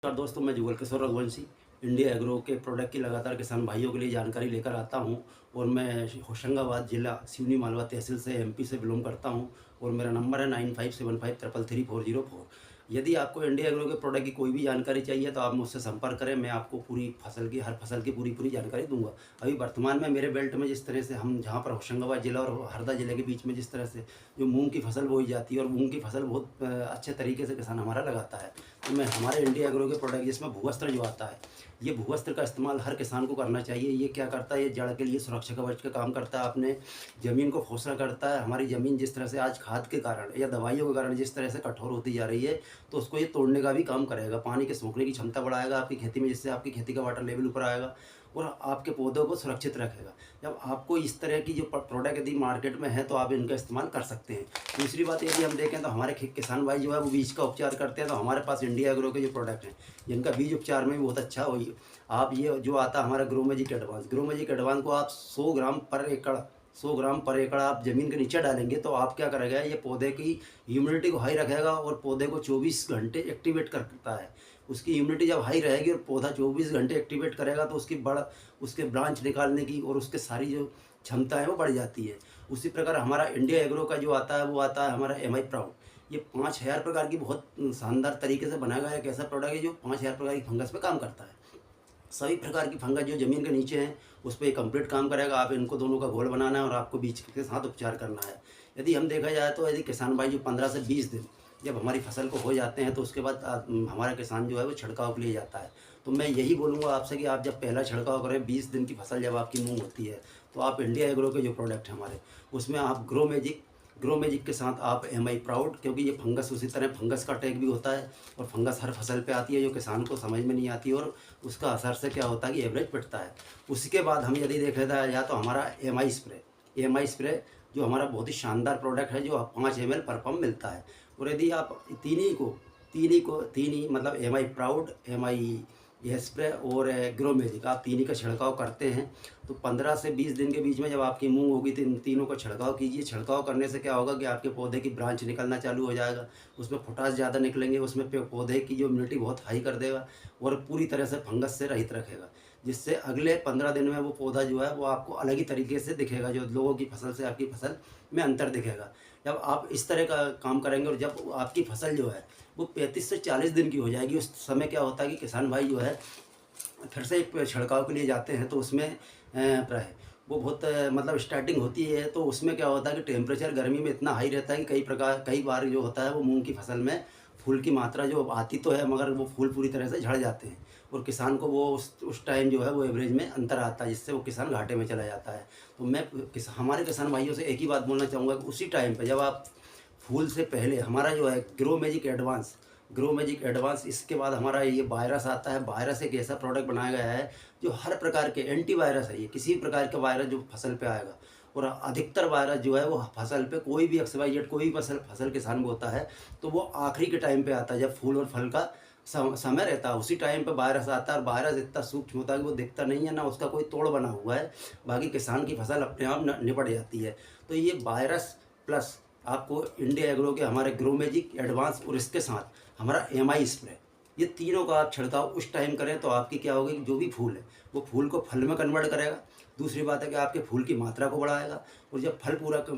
नमस्कार दोस्तों, मैं जुगल किशोर रघुवंशी इंडिया एग्रो के प्रोडक्ट की लगातार किसान भाइयों के लिए जानकारी लेकर आता हूं। और मैं होशंगाबाद जिला सिवनी मालवा तहसील से एमपी से बिलोंग करता हूं। और मेरा नंबर है 9575333404। यदि आपको इंडिया एग्रो के प्रोडक्ट की कोई भी जानकारी चाहिए तो आप मुझसे संपर्क करें। मैं आपको पूरी फसल की हर फसल की पूरी जानकारी दूंगा। अभी वर्तमान में मेरे बेल्ट में जिस तरह से हम जहाँ पर होशंगाबाद जिला और हरदा जिले के बीच में जिस तरह से जो मूंग की फसल बोई जाती है और मूंग की फसल बहुत अच्छे तरीके से किसान हमारा लगाता है। तो मैं हमारे इंडिया एग्रो के प्रोडक्ट जिसमें भूवस्त्र जो आता है, ये भूवस्त्र का इस्तेमाल हर किसान को करना चाहिए। ये क्या करता है, ये जड़ के लिए सुरक्षा कवच का काम करता है, अपने ज़मीन को खोसला करता है। हमारी ज़मीन जिस तरह से आज खाद के कारण या दवाइयों के कारण जिस तरह से कठोर होती जा रही है, तो उसको ये तोड़ने का भी काम करेगा। पानी के सोखने की क्षमता बढ़ाएगा आपकी खेती में, जिससे आपकी खेती का वाटर लेवल ऊपर आएगा और आपके पौधों को सुरक्षित रखेगा। जब आपको इस तरह की जो प्रोडक्ट यदि मार्केट में है तो आप इनका इस्तेमाल कर सकते हैं। दूसरी बात यदि हम देखें तो हमारे किसान भाई जो है वो बीज का उपचार करते हैं, तो हमारे पास इंडिया एग्रो के जो प्रोडक्ट हैं जिनका बीज उपचार में भी बहुत अच्छा हो। आप ये जो आता है हमारा ग्रोमेजिक एडवांस को आप 100 ग्राम पर एकड़ आप ज़मीन के नीचे डालेंगे तो आप क्या करेगा, ये पौधे की ह्यूमिडिटी को हाई रखेगा और पौधे को 24 घंटे एक्टिवेट करता है। उसकी ह्यूमिडिटी जब हाई रहेगी और पौधा 24 घंटे एक्टिवेट करेगा तो उसके ब्रांच निकालने की और उसके सारी जो क्षमता है वो बढ़ जाती है। उसी प्रकार हमारा इंडिया एग्रो का जो आता है वो आता है हमारा एम आई प्राउड। ये 5000 प्रकार की बहुत शानदार तरीके से बनाया गया एक ऐसा प्रोडक्ट है जो 5000 प्रकार की फंगस पे काम करता है। सभी प्रकार की फंगस जो ज़मीन के नीचे हैं उस पर कंप्लीट काम करेगा। आप इनको दोनों का घोल बनाना है और आपको बीज के साथ उपचार करना है। यदि हम देखा जाए तो यदि किसान भाई जो 15 से 20 दिन जब हमारी फसल को हो जाते हैं तो उसके बाद हमारा किसान जो है वो छिड़काव के लिए जाता है। तो मैं यही बोलूँगा आपसे कि आप जब पहला छिड़काव करें 20 दिन की फसल जब आपकी मूँग होती है तो आप इंडिया एग्रो के जो प्रोडक्ट हैं हमारे उसमें आप ग्रो मैजिक के साथ आप एम आई प्राउड, क्योंकि ये फंगस उसी तरह फंगस का अटैक भी होता है और फंगस हर फसल पे आती है जो किसान को समझ में नहीं आती और उसका असर से क्या होता है कि एवरेज पिटता है। उसके बाद हम यदि देखा जाए तो हमारा एम आई स्प्रे जो हमारा बहुत ही शानदार प्रोडक्ट है जो 5 ml पर पंप मिलता है। और यदि आप तीन ही मतलब एम आई प्राउड, एम आई ये स्प्रे और ग्रो मैजिक आप तीन ही का छिड़काव करते हैं तो 15 से 20 दिन के बीच में जब आपकी मूंग होगी तो इन तीनों का छिड़काव कीजिए। छिड़काव करने से क्या होगा कि आपके पौधे की ब्रांच निकलना चालू हो जाएगा, उसमें पोटास ज़्यादा निकलेंगे, उसमें पौधे की जो इम्यूनिटी बहुत हाई कर देगा और पूरी तरह से फंगस से रहित रखेगा, जिससे अगले 15 दिन में वो पौधा जो है वो आपको अलग ही तरीके से दिखेगा। जो लोगों की फसल से आपकी फसल में अंतर दिखेगा जब आप इस तरह का काम करेंगे। और जब आपकी फसल जो है वो 35 से 40 दिन की हो जाएगी, उस समय क्या होता है कि किसान भाई जो है फिर से एक छिड़काव के लिए जाते हैं तो उसमें वो बहुत मतलब स्टार्टिंग होती है तो उसमें क्या होता है कि टेम्परेचर गर्मी में इतना हाई रहता है कि कई बार जो होता है वो मूंग की फसल में फूल की मात्रा जो आती तो है मगर वो फूल पूरी तरह से झड़ जाते हैं और किसान को वो उस टाइम जो है वो एवरेज में अंतर आता है, जिससे वो किसान घाटे में चला जाता है। तो मैं हमारे किसान भाइयों से एक ही बात बोलना चाहूँगा कि उसी टाइम पे जब आप फूल से पहले हमारा जो है ग्रो मैजिक एडवांस इसके बाद हमारा ये वायरस आता है। वायरस एक ऐसा प्रोडक्ट बनाया गया है जो हर प्रकार के एंटी वायरस है। ये किसी भी प्रकार का वायरस जो फसल पे आएगा और अधिकतर वायरस जो है वो फसल पे कोई भी XYZ कोई भी फसल किसान को होता है तो वो आखिरी के टाइम पे आता है जब फूल और फल का समय रहता है, उसी टाइम पे वायरस आता है। और वायरस इतना सूक्ष्म होता है कि वो दिखता नहीं है, ना उसका कोई तोड़ बना हुआ है, बाकी किसान की फसल अपने आप निपट जाती है। तो ये वायरस प्लस आपको इंडिया एग्रो के हमारे ग्रो मैजिक एडवांस और इसके साथ हमारा एम आई स्प्रे, ये तीनों का आप छिड़काव उस टाइम करें तो आपकी क्या होगी कि जो भी फूल है वो फूल को फल में कन्वर्ट करेगा। दूसरी बात है कि आपके फूल की मात्रा को बढ़ाएगा और जब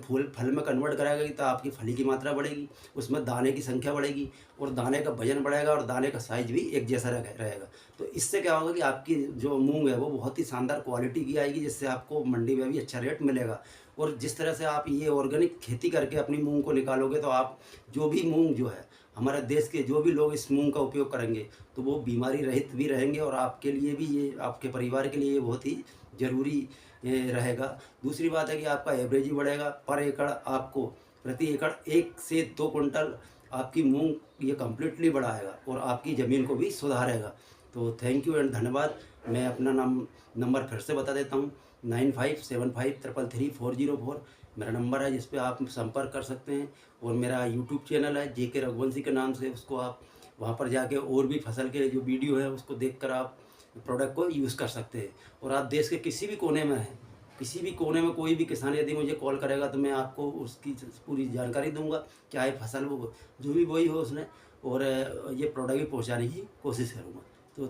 फूल फल में कन्वर्ट कराएगा तो आपकी फली की मात्रा बढ़ेगी, उसमें दाने की संख्या बढ़ेगी और दाने का वजन बढ़ेगा और दाने का साइज भी एक जैसा रहेगा। तो इससे क्या होगा कि आपकी जो मूंग है वो बहुत ही शानदार क्वालिटी की आएगी, जिससे आपको मंडी में भी अच्छा रेट मिलेगा। और जिस तरह से आप ये ऑर्गेनिक खेती करके अपनी मूंग को निकालोगे तो आप जो भी मूंग जो है हमारे देश के जो भी लोग इस मूंग का उपयोग करेंगे तो वो बीमारी रहित भी रहेंगे और आपके लिए भी ये आपके परिवार के लिए ये बहुत ही ज़रूरी रहेगा। दूसरी बात है कि आपका एवरेज ही बढ़ेगा। पर एकड़ आपको प्रति एकड़ 1 से 2 कुंटल आपकी मूंग ये कम्प्लीटली बढ़ाएगा और आपकी ज़मीन को भी सुधारेगा। तो थैंक यू एंड धन्यवाद। मैं अपना नंबर फिर से बता देता हूँ, 9575333404 मेरा नंबर है जिस पे आप संपर्क कर सकते हैं। और मेरा यूट्यूब चैनल है JK रघुवंशी के नाम से, उसको आप वहाँ पर जाके और भी फसल के जो वीडियो है उसको देखकर आप प्रोडक्ट को यूज़ कर सकते हैं। और आप देश के किसी भी कोने में हैं किसी भी कोने में कोई भी किसान यदि मुझे कॉल करेगा तो मैं आपको उसकी पूरी जानकारी दूँगा, चाहे फसल वो जो भी बोई हो उसने, और ये प्रोडक्ट भी पहुँचाने की कोशिश करूँगा। तो